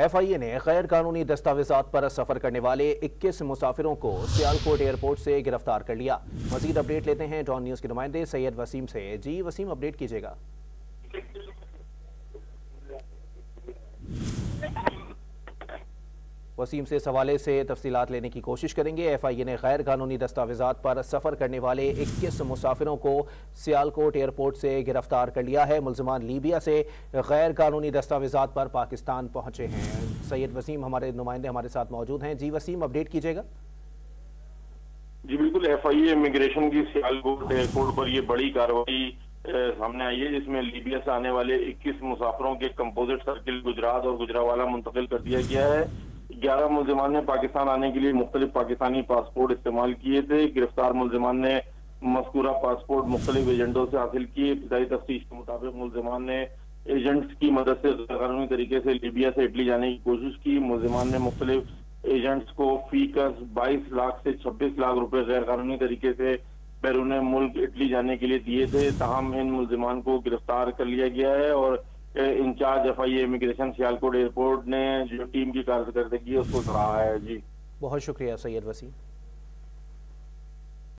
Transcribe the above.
FIA ने गैर कानूनी दस्तावेजात पर सफर करने वाले 21 मुसाफिरों को सियालकोट एयरपोर्ट से गिरफ्तार कर लिया। मजीद अपडेट लेते हैं डॉन न्यूज के नुमाइंदे सैयद वसीम से। जी वसीम, अपडेट कीजिएगा। वसीम से इस हवाले से तफसीलात लेने की कोशिश करेंगे। FIA ने गैर कानूनी दस्तावेजात पर सफ़र करने वाले 21 मुसाफिरों को सियालकोट एयरपोर्ट से गिरफ्तार कर लिया है। मुल्ज़िमान लीबिया से गैर कानूनी दस्तावेजात पर पाकिस्तान पहुंचे हैं। सैयद वसीम हमारे नुमाइंदे हमारे साथ मौजूद हैं। जी वसीम, अपडेट कीजिएगा। जी बिल्कुल, FIA इमिग्रेशन की सियालकोट एयरपोर्ट पर ये बड़ी कार्रवाई सामने आई है, जिसमें लीबिया से आने वाले 21 मुसाफिरों के कंपोजिट सर्किल गुजरात और गुजरावाला मुंतकिल कर दिया गया है। 11 मुल्जिमान ने पाकिस्तान आने के लिए मुख्तलिफ पाकिस्तानी पासपोर्ट इस्तेमाल किए थे। गिरफ्तार मुल्जिमान ने मज़कूरा पासपोर्ट मुख्तलिफ एजेंटों से हासिल किए। इब्तदाई तफ्तीश के मुताबिक मुल्जिमान ने एजेंट्स की मदद से गैरकानूनी तरीके से लीबिया से इटली जाने की कोशिश की। मुल्जिमान ने मुख्तलिफ एजेंट्स को फी का 22 लाख से 26 लाख रुपए गैर कानूनी तरीके से बैरून मुल्क इटली जाने के लिए दिए थे। ताहम इन मुल्जिमान को गिरफ्तार कर लिया गया है और in charge FIA immigration Sialkot airport ने जो टीम की कारकर्दगी है उसको सराहा है। जी बहुत शुक्रिया सैयद वसीम।